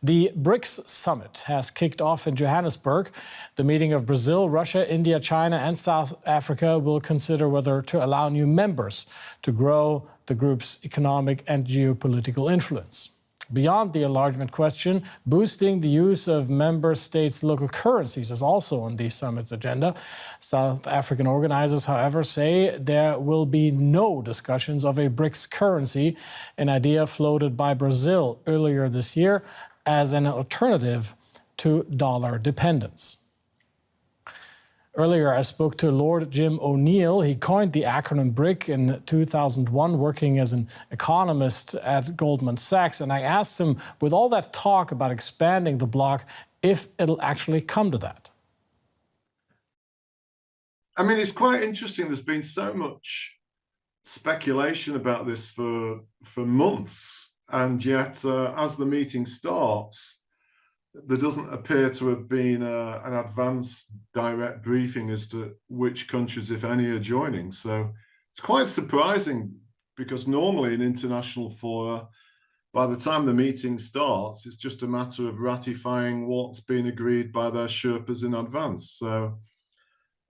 The BRICS summit has kicked off in Johannesburg. The meeting of Brazil, Russia, India, China and South Africa will consider whether to allow new members to grow the group's economic and geopolitical influence. Beyond the enlargement question, boosting the use of member states' local currencies is also on the summit's agenda. South African organizers, however, say there will be no discussions of a BRICS currency, an idea floated by Brazil earlier this year as an alternative to dollar dependence. Earlier, I spoke to Lord Jim O'Neill. He coined the acronym BRIC in 2001, working as an economist at Goldman Sachs. And I asked him, with all that talk about expanding the bloc, if it'll actually come to that. I mean, it's quite interesting. There's been so much speculation about this for months. And yet, as the meeting starts, there doesn't appear to have been an advanced direct briefing as to which countries, if any, are joining. So it's quite surprising, because normally in international fora, by the time the meeting starts, it's just a matter of ratifying what's been agreed by their Sherpas in advance. So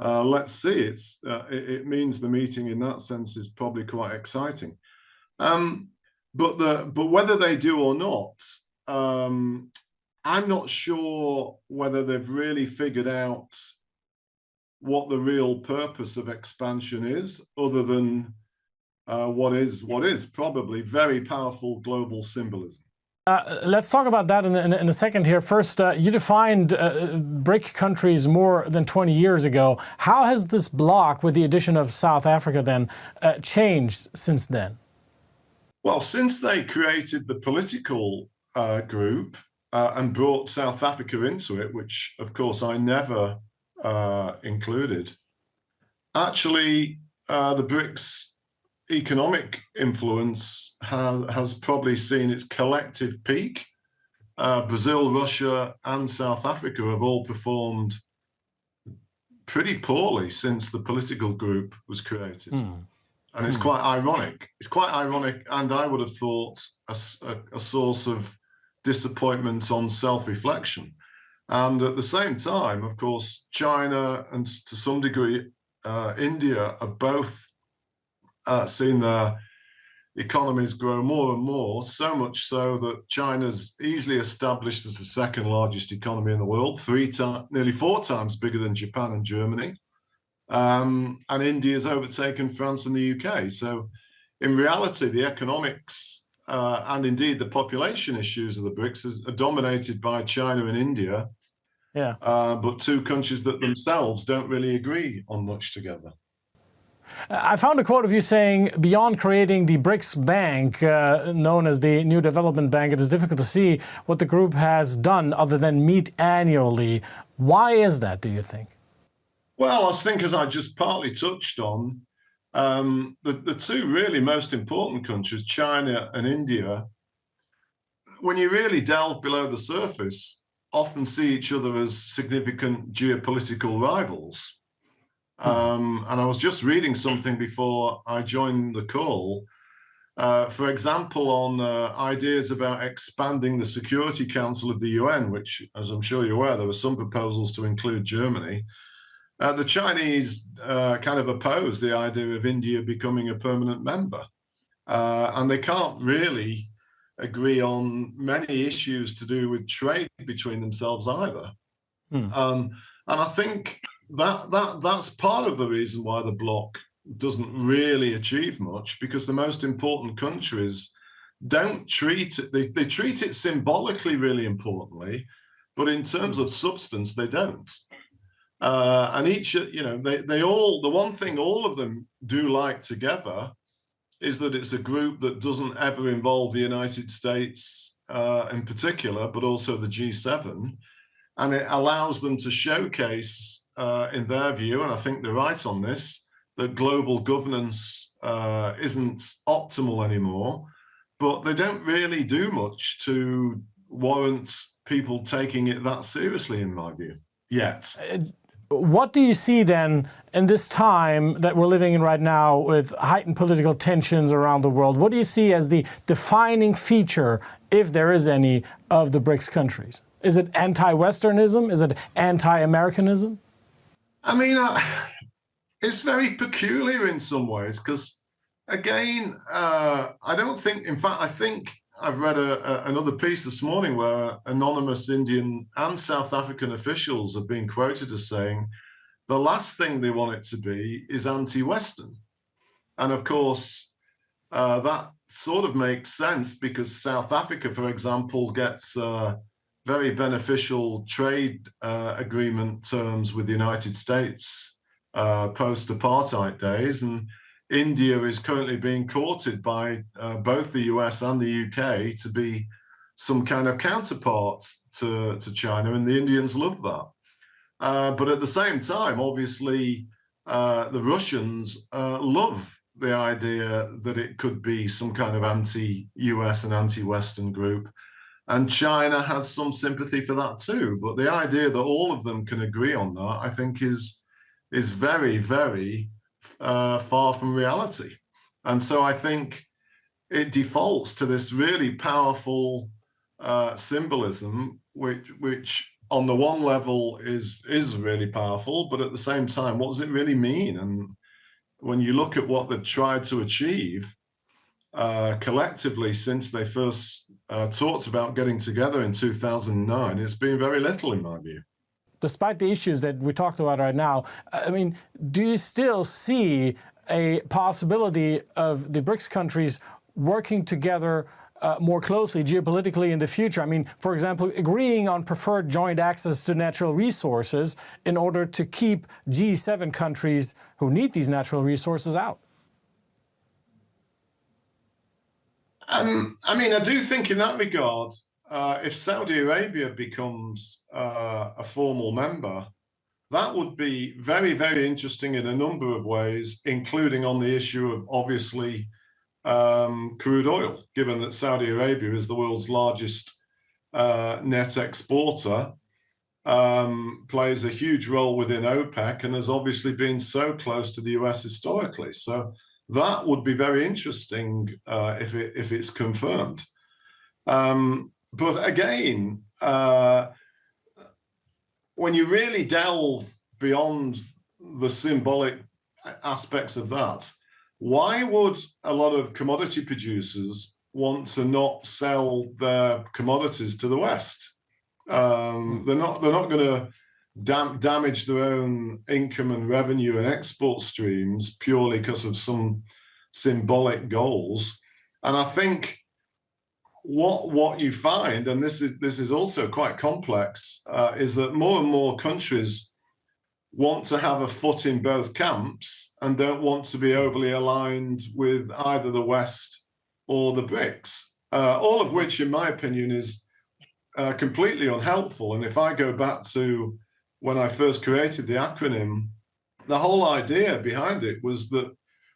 let's see. It means the meeting in that sense is probably quite exciting. But whether they do or not, I'm not sure whether they've really figured out what the real purpose of expansion is, other than what is probably very powerful global symbolism. Let's talk about that in a second here. First, you defined BRIC countries more than 20 years ago. How has this bloc, with the addition of South Africa then, changed since then? Well, since they created the political group, and brought South Africa into it, which of course I never included. Actually, the BRICS economic influence has probably seen its collective peak. Brazil, Russia and South Africa have all performed pretty poorly since the political group was created. And it's quite ironic. It's quite ironic, and I would have thought a source of disappointment on self-reflection. And at the same time, of course, China and to some degree India have both seen their economies grow more and more, so much so that China's easily established as the second largest economy in the world, nearly 4 times bigger than Japan and Germany. And India's overtaken France and the UK. So in reality, the economics and indeed the population issues of the BRICS are dominated by China and India, but 2 countries that themselves don't really agree on much together. I found a quote of you saying, beyond creating the BRICS Bank, known as the New Development Bank, it is difficult to see what the group has done other than meet annually. Why is that, do you think? Well, I think, as I just partly touched on, the 2 really most important countries, China and India, when you really delve below the surface, often see each other as significant geopolitical rivals. And I was just reading something before I joined the call, for example, on ideas about expanding the Security Council of the UN, which, as I'm sure you're aware, there were some proposals to include Germany. The Chinese kind of oppose the idea of India becoming a permanent member. And they can't really agree on many issues to do with trade between themselves either. And I think that's part of the reason why the bloc doesn't really achieve much, because the most important countries don't treat it, they treat it symbolically really importantly, but in terms of substance, they don't. And each, the one thing all of them do like together is that it's a group that doesn't ever involve the United States in particular, but also the G7. And it allows them to showcase, in their view, and I think they're right on this, that global governance isn't optimal anymore, but they don't really do much to warrant people taking it that seriously, in my view, yet. What do you see then in this time that we're living in right now with heightened political tensions around the world? What do you see as the defining feature, if there is any, of the BRICS countries? Is it anti-Westernism? Is it anti-Americanism? I mean, it's very peculiar in some ways because, again, I don't think, in fact, I think I've read another piece this morning where anonymous Indian and South African officials have been quoted as saying the last thing they want it to be is anti-Western. And of course, that sort of makes sense because South Africa, for example, gets very beneficial trade agreement terms with the United States post-apartheid days. And India is currently being courted by both the US and the UK to be some kind of counterpart to China, and the Indians love that. But at the same time, obviously, the Russians love the idea that it could be some kind of anti-US and anti-Western group. And China has some sympathy for that too. But the idea that all of them can agree on that, I think, is very, very far from reality. And so I think it defaults to this really powerful symbolism, which on the one level is really powerful, but at the same time, what does it really mean? And when you look at what they've tried to achieve collectively since they first talked about getting together in 2009, it's been very little in my view. Despite the issues that we talked about right now, I mean, do you still see a possibility of the BRICS countries working together more closely geopolitically in the future? I mean, for example, agreeing on preferred joint access to natural resources in order to keep G7 countries who need these natural resources out. I mean, I do think in that regard, if Saudi Arabia becomes a formal member, that would be very, very interesting in a number of ways, including on the issue of, obviously, crude oil, given that Saudi Arabia is the world's largest net exporter, plays a huge role within OPEC and has obviously been so close to the US historically. So that would be very interesting if it's confirmed. But again, when you really delve beyond the symbolic aspects of that, why would a lot of commodity producers want to not sell their commodities to the West? They're not going to damage their own income and revenue and export streams purely because of some symbolic goals. And I think what you find, and this is also quite complex, is that more and more countries want to have a foot in both camps and don't want to be overly aligned with either the West or the BRICS, all of which, in my opinion, is completely unhelpful. And if I go back to when I first created the acronym, the whole idea behind it was that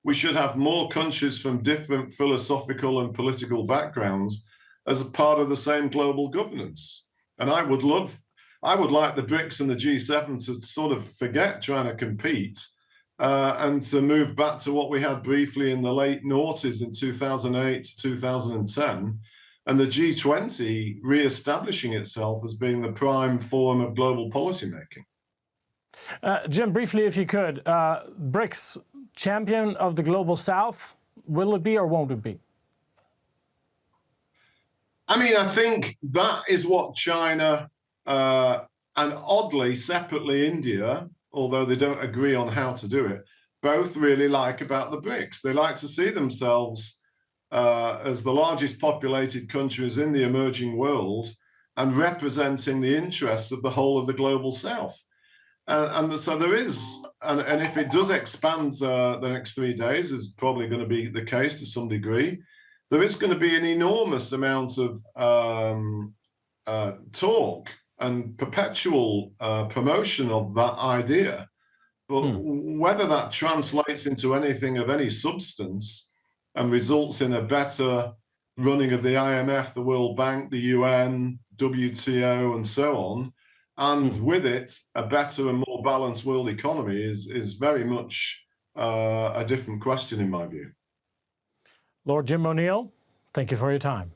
we should have more countries from different philosophical and political backgrounds as a part of the same global governance. And I would like the BRICS and the G7 to sort of forget trying to compete and to move back to what we had briefly in the late noughties in 2008 to 2010, and the G20 re-establishing itself as being the prime forum of global policymaking. Jim, briefly, if you could, BRICS, champion of the global South, will it be or won't it be? I mean, I think that is what China and oddly, separately India, although they don't agree on how to do it, both really like about the BRICS. They like to see themselves as the largest populated countries in the emerging world and representing the interests of the whole of the global South. And so there is, and if it does expand the next 3 days, is probably going to be the case to some degree, there is going to be an enormous amount of talk and perpetual promotion of that idea. But whether that translates into anything of any substance and results in a better running of the IMF, the World Bank, the UN, WTO, and so on, And with it, a better and more balanced world economy is very much a different question in my view. Lord Jim O'Neill, thank you for your time.